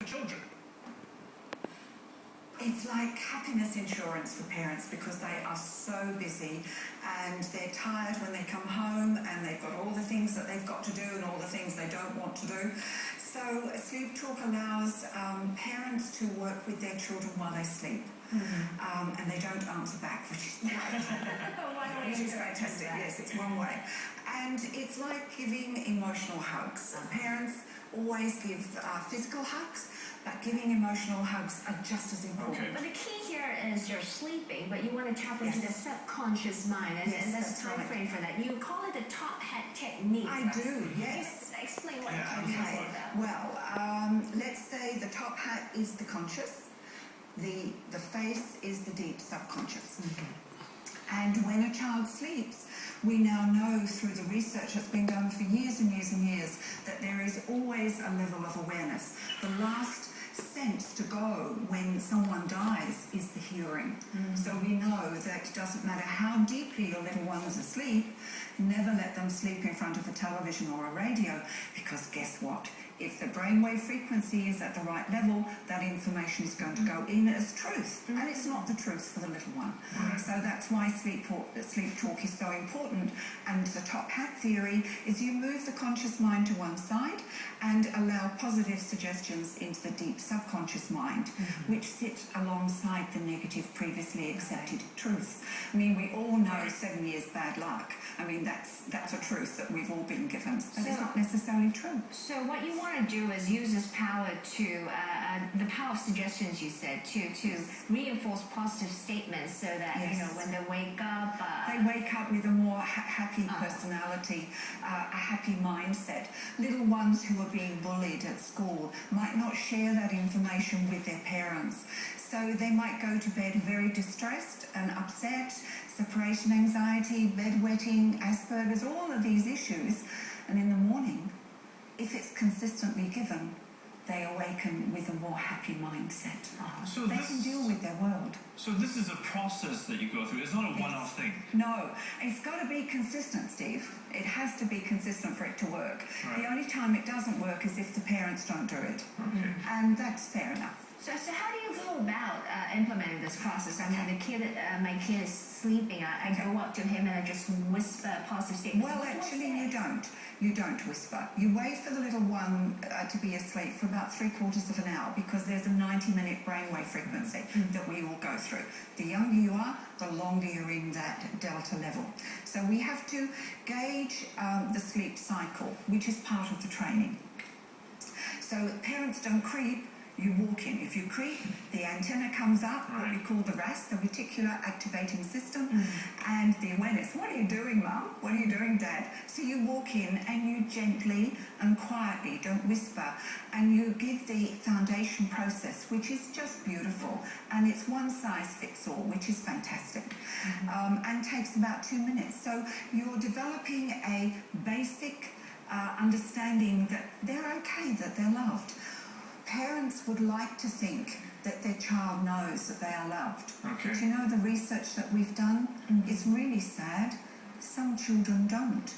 children? It's like happiness insurance for parents because they are so busy and they're tired when they come home and they've got all the things that they've got to do and all the things they don't want to do. So SleepTalk allows parents to work with their children while they sleep. And they don't answer back, which is great. Which is fantastic, yes, it's one way. And it's like giving emotional hugs. Parents always give physical hugs, but giving emotional hugs are just as important. Okay. But the key here is you're sleeping, but you want to tap into the subconscious mind, and there's a time frame for that. You call it the top hat technique. I do, yes. Explain what the top hat is about. Well, let's say the top hat is the conscious, the face is the deep subconscious. And when a child sleeps, we now know through the research that's been done for years and years and years that there is always a level of awareness. The last sense to go when someone dies is the hearing. So we know that it doesn't matter how deeply your little one's asleep, never let them sleep in front of a television or a radio, because guess what? If the brainwave frequency is at the right level, that information is going to go in as truth, and it's not the truth for the little one. So that's why sleep talk is so important. And the top hat theory is you move the conscious mind to one side and allow positive suggestions into the deep subconscious mind, which sit alongside the negative previously accepted truths. I mean, we all know 7 years bad luck. I mean, that's a truth that we've all been given, but it's not necessarily true. So what you want to do is use this power to, the power of suggestions, you said, to reinforce positive statements so that, you know, when they wake up... they wake up with a more happy personality, a happy mindset. Little ones who are being bullied at school might not share that information with their parents. So they might go to bed very distressed and upset, separation anxiety, bedwetting, Asperger's, all of these issues. And in the morning, if it's consistently given, they awaken with a more happy mindset. So they can deal with their world. So this is a process that you go through. It's not a one-off thing. No, it's got to be consistent, Steve. It has to be consistent for it to work. The only time it doesn't work is if the parents don't do it. And that's fair enough. So how do you go about implementing this process? I mean, my kid is sleeping. I go up to him and I just whisper positive statements. Well, actually, you don't. You don't whisper. You wait for the little one to be asleep for about 3/4 of an hour, because there's a 90-minute brainwave frequency that we all go through. The younger you are, the longer you're in that delta level. So we have to gauge the sleep cycle, which is part of the training. So parents don't creep. You walk in. If you creep, the antenna comes up, what we call the RAS, the reticular activating system, and the awareness. What are you doing, Mum? What are you doing, Dad? So you walk in and you gently and quietly, don't whisper, and you give the foundation process, which is just beautiful, and it's one size fits all, which is fantastic, and takes about 2 minutes. So you're developing a basic understanding that they're okay, that they're loved. Parents would like to think that their child knows that they are loved. But you know, the research that we've done is really sad. Some children don't.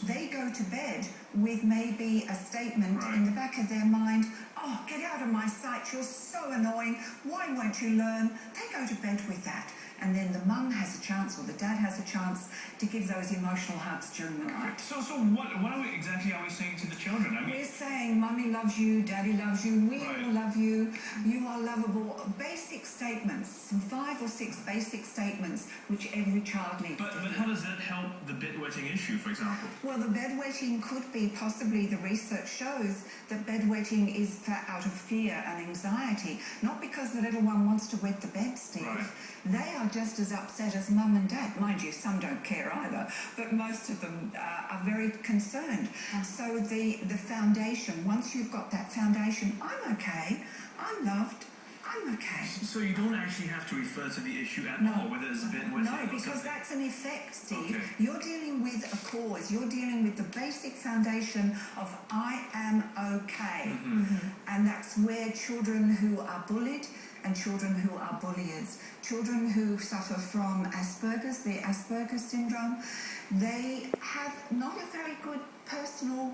They go to bed with maybe a statement in the back of their mind, oh, get out of my sight, you're so annoying, why won't you learn? They go to bed with that. And then the mum has a chance, or the dad has a chance, to give those emotional hugs during the night. So what exactly are we saying to the children? I mean, we're saying, Mummy loves you, Daddy loves you, we all love you, you are lovable. Basic statements, some 5 or 6 basic statements, which every child needs. But how does that help the bedwetting issue, for example? Well, the bedwetting could be possibly, the research shows that bedwetting is out of fear and anxiety, not because the little one wants to wet the bed, Steve. They are just as upset as Mum and Dad. Mind you, some don't care either, but most of them are very concerned. So the foundation, once you've got that foundation, I'm okay, I'm loved, I'm okay. So you don't actually have to refer to the issue at all, whether it's bedwetting No, because that's an effect, Steve. Okay. You're dealing with a cause. You're dealing with the basic foundation of I am okay. And that's where children who are bullied and children who are bulliers, children who suffer from Asperger's, the Asperger's syndrome, they have not a very good personal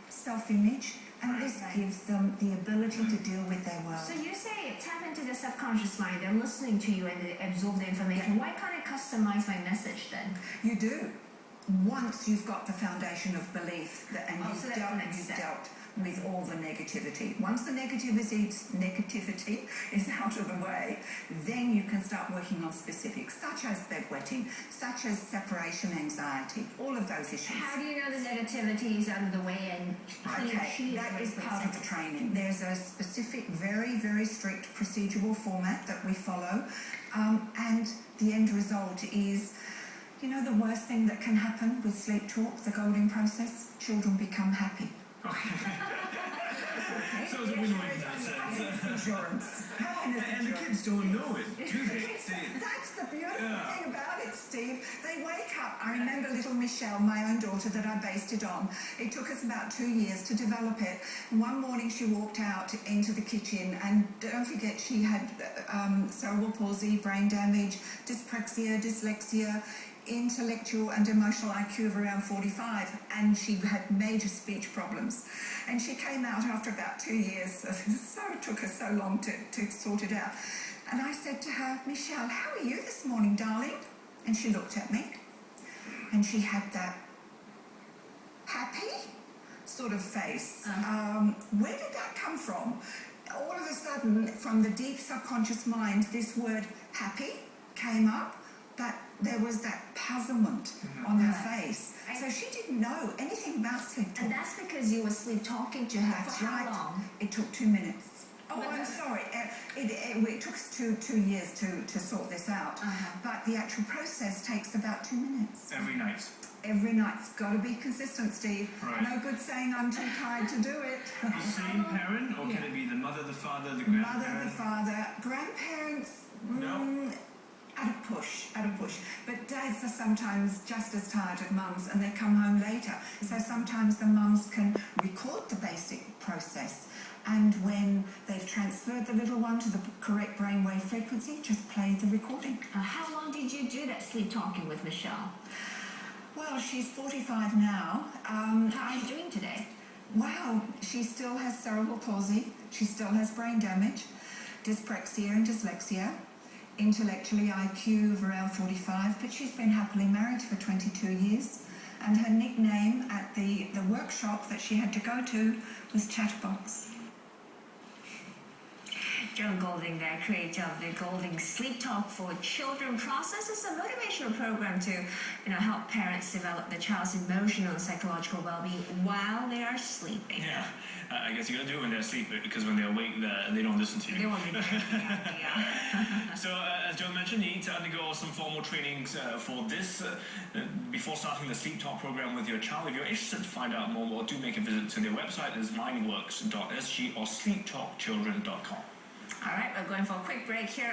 self-image. And this gives them the ability to deal with their world. So you say tap into the subconscious mind. They're listening to you and they absorb the information. Why can't I customize my message then? You do. Once you've got the foundation of belief and you've dealt with all the negativity. Once the negativity is out of the way, then you can start working on specifics, such as bedwetting, such as separation anxiety, all of those issues. How do you know the negativity is out of the way and that is part of the training. There's a specific, very, very strict procedural format that we follow, and the end result is, you know, the worst thing that can happen with sleep talk, the Goulding process, children become happy. So it's a win-win in that sense. Insurance. And the kids don't know it, do they? That's the beautiful thing about it, Steve. They wake up. I remember little Michelle, my own daughter, that I based it on. It took us about 2 years to develop it. One morning she walked out into the kitchen, and don't forget she had cerebral palsy, brain damage, dyspraxia, dyslexia, intellectual and emotional IQ of around 45, and she had major speech problems. And she came out after about 2 years, so it took her so long to sort it out. And I said to her, Michelle, how are you this morning, darling? And she looked at me, and she had that happy sort of face. Where did that come from? All of a sudden, from the deep subconscious mind, this word happy came up, but there was that puzzlement on her face. So she didn't know anything about sleep talk. And that's because you were sleep talking to her. That's for how right. long? It took 2 minutes. Oh, I'm sorry. It took us two years to sort this out. But the actual process takes about 2 minutes. Every night. Every night's got to be consistent, Steve. Right. No good saying I'm too tired to do it. The same parent, or can it be the mother, the father, the grandparent? Mother, the father, grandparents. No. At a push. But dads are sometimes just as tired as mums, and they come home later. So sometimes the mums can record the basic process, and when they've transferred the little one to the correct brainwave frequency, just play the recording. How long did you do that sleep talking with Michelle? Well, she's 45 now. How are you doing today? Wow, she still has cerebral palsy. She still has brain damage, dyspraxia and dyslexia. Intellectually IQ of around 45, but she's been happily married for 22 years, and her nickname at the workshop that she had to go to was Chatterbox. Joan Goulding, the creator of the Goulding Sleep Talk for Children process, is a motivational program to help parents develop the child's emotional and psychological well-being while they are sleeping. Yeah, I guess you gotta do it when they're asleep, because when they're awake, they don't listen to you. They won't be there. Yeah. So, as Joan mentioned, you need to undergo some formal trainings for this before starting the Sleep Talk program with your child. If you're interested to find out more, do make a visit to their website. It's mindworks.sg or sleeptalkchildren.com. All right, we're going for a quick break here.